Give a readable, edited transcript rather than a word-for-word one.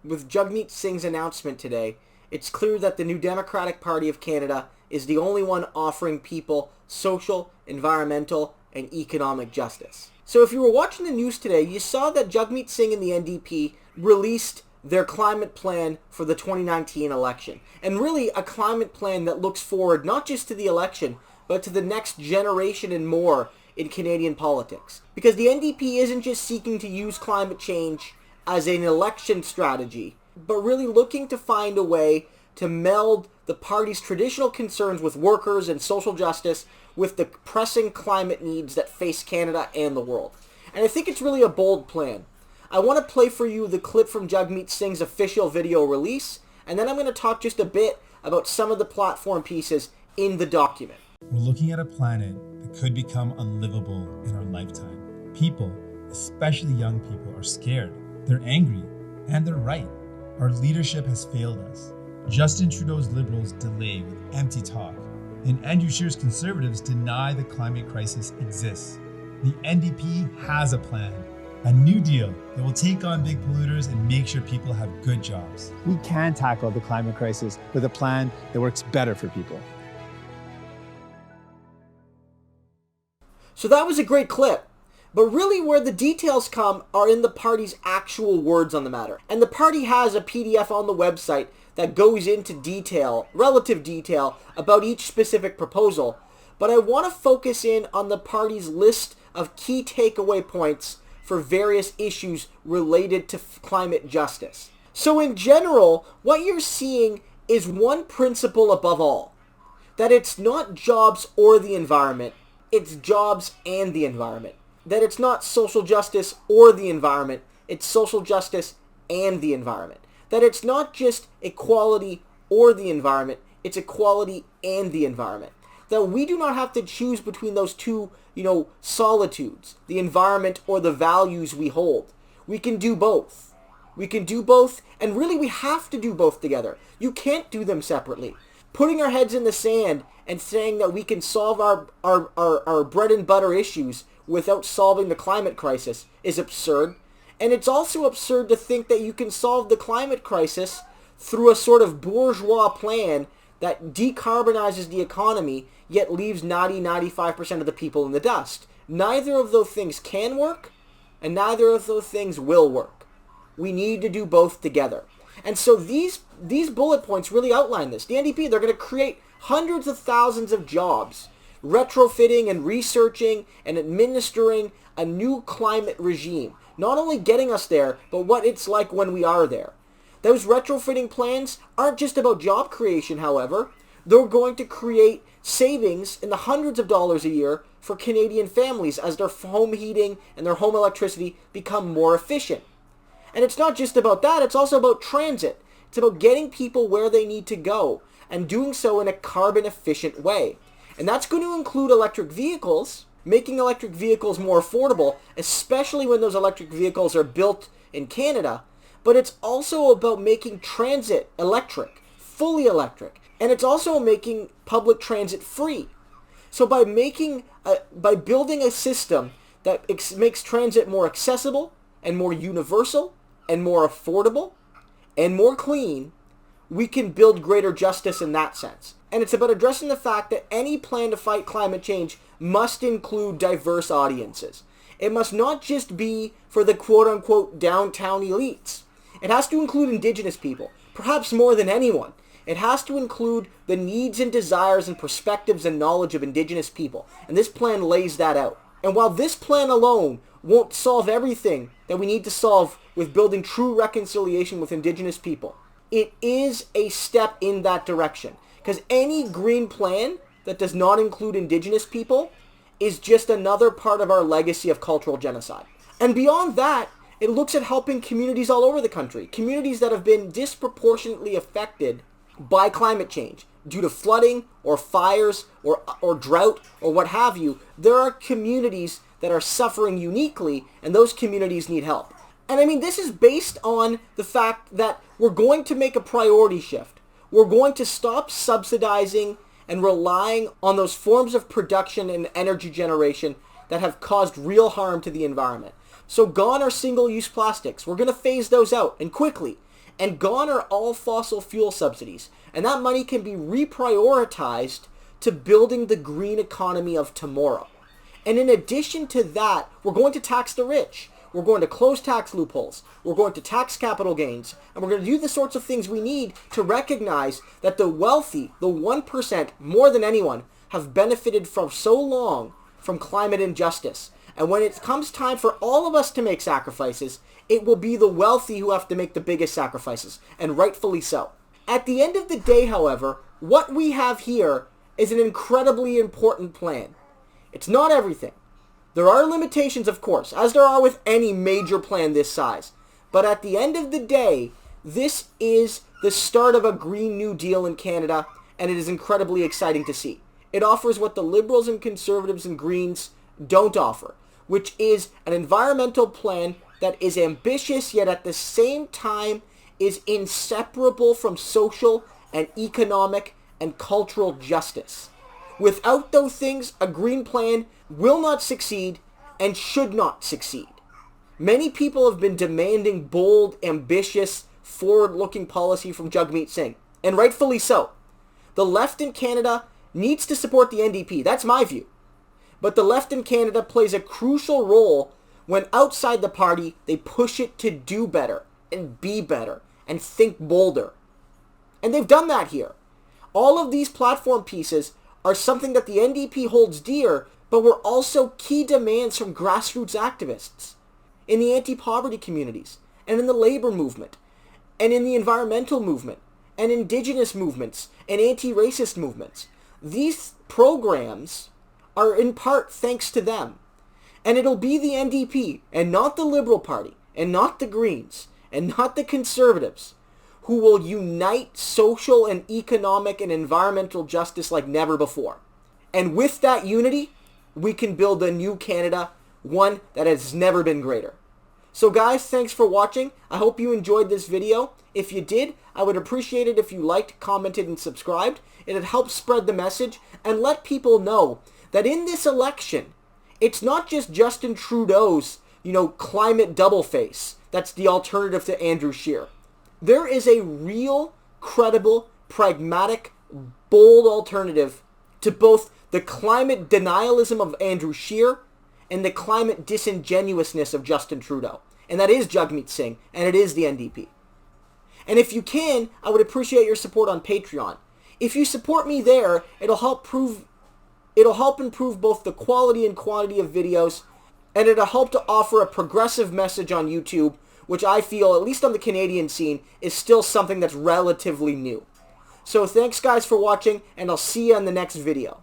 with Jagmeet Singh's announcement today, it's clear that the new Democratic Party of Canada is the only one offering people social, environmental, and economic justice. So if you were watching the news today, you saw that Jagmeet Singh and the NDP released their climate plan for the 2019 election. And really a climate plan that looks forward not just to the election, but to the next generation and more in Canadian politics. Because the NDP isn't just seeking to use climate change as an election strategy, but really looking to find a way to meld the party's traditional concerns with workers and social justice with the pressing climate needs that face Canada and the world. And I think it's really a bold plan. I want to play for you the clip from Jagmeet Singh's official video release, and then I'm going to talk just a bit about some of the platform pieces in the document. We're looking at a planet that could become unlivable in our lifetime. People, especially young people, are scared. They're angry, and they're right. Our leadership has failed us. Justin Trudeau's Liberals delay with empty talk, and Andrew Scheer's Conservatives deny the climate crisis exists. The NDP has a plan, a new deal that will take on big polluters and make sure people have good jobs. We can tackle the climate crisis with a plan that works better for people. So that was a great clip. But really where the details come are in the party's actual words on the matter. And the party has a PDF on the website that goes into detail, relative detail, about each specific proposal. But I want to focus in on the party's list of key takeaway points for various issues related to climate justice. So in general, what you're seeing is one principle above all. That it's not jobs or the environment, it's jobs and the environment. That it's not social justice or the environment, it's social justice and the environment. That it's not just equality or the environment, it's equality and the environment. That we do not have to choose between those two, solitudes, the environment or the values we hold. We can do both. We can do both, and really we have to do both together. You can't do them separately. Putting our heads in the sand and saying that we can solve our bread and butter issues without solving the climate crisis is absurd. And it's also absurd to think that you can solve the climate crisis through a sort of bourgeois plan that decarbonizes the economy yet leaves 90-95% of the people in the dust. Neither of those things can work, and neither of those things will work. We need to do both together. And so these bullet points really outline this. The NDP, they're going to create hundreds of thousands of jobs retrofitting and researching and administering a new climate regime. Not only getting us there, but what it's like when we are there. Those retrofitting plans aren't just about job creation, however. They're going to create savings in the hundreds of dollars a year for Canadian families as their home heating and their home electricity become more efficient. And it's not just about that, it's also about transit. It's about getting people where they need to go and doing so in a carbon efficient way. And that's going to include electric vehicles, making electric vehicles more affordable, especially when those electric vehicles are built in Canada. But it's also about making transit electric, fully electric. And it's also making public transit free. So by building a system that makes transit more accessible and more universal and more affordable and more clean, we can build greater justice in that sense. And it's about addressing the fact that any plan to fight climate change must include diverse audiences. It must not just be for the quote-unquote downtown elites. It has to include Indigenous people, perhaps more than anyone. It has to include the needs and desires and perspectives and knowledge of Indigenous people. And this plan lays that out. And while this plan alone won't solve everything that we need to solve with building true reconciliation with Indigenous people, it is a step in that direction. Because any green plan that does not include Indigenous people is just another part of our legacy of cultural genocide. And beyond that, it looks at helping communities all over the country. Communities that have been disproportionately affected by climate change due to flooding or fires or drought or what have you. There are communities that are suffering uniquely, and those communities need help. And I mean, this is based on the fact that we're going to make a priority shift. We're going to stop subsidizing and relying on those forms of production and energy generation that have caused real harm to the environment. So gone are single-use plastics. We're going to phase those out, and quickly. and gone are all fossil fuel subsidies. And that money can be reprioritized to building the green economy of tomorrow. And in addition to that, we're going to tax the rich. We're going to close tax loopholes. We're going to tax capital gains. And we're going to do the sorts of things we need to recognize that the wealthy, the 1%, more than anyone, have benefited for so long from climate injustice. And when it comes time for all of us to make sacrifices, it will be the wealthy who have to make the biggest sacrifices, and rightfully so. At the end of the day, however, what we have here is an incredibly important plan. It's not everything. There are limitations, of course, as there are with any major plan this size. But at the end of the day, this is the start of a Green New Deal in Canada, and it is incredibly exciting to see. It offers what the Liberals and Conservatives and Greens don't offer, which is an environmental plan that is ambitious, yet at the same time is inseparable from social and economic and cultural justice. Without those things, a green plan will not succeed and should not succeed. Many people have been demanding bold, ambitious, forward-looking policy from Jagmeet Singh, and rightfully so. The left in Canada needs to support the NDP. That's my view. But the left in Canada plays a crucial role when outside the party they push it to do better and be better and think bolder. And they've done that here. All of these platform pieces are something that the NDP holds dear, but were also key demands from grassroots activists in the anti-poverty communities and in the labor movement and in the environmental movement and indigenous movements and anti-racist movements. These programs are in part thanks to them. And it'll be the NDP and not the Liberal Party and not the Greens and not the Conservatives who will unite social and economic and environmental justice like never before. And with that unity, we can build a new Canada, one that has never been greater. So guys, thanks for watching. I hope you enjoyed this video. If you did, I would appreciate it if you liked, commented, and subscribed. It'd help spread the message and let people know that in this election, it's not just Justin Trudeau's, climate double face. That's the alternative to Andrew Scheer. There is a real, credible, pragmatic, bold alternative to both the climate denialism of Andrew Scheer and the climate disingenuousness of Justin Trudeau. And that is Jagmeet Singh, and it is the NDP. And if you can, I would appreciate your support on Patreon. If you support me there, it'll help improve both the quality and quantity of videos, and it'll help to offer a progressive message on YouTube, which I feel, at least on the Canadian scene, is still something that's relatively new. So thanks guys for watching, and I'll see you in the next video.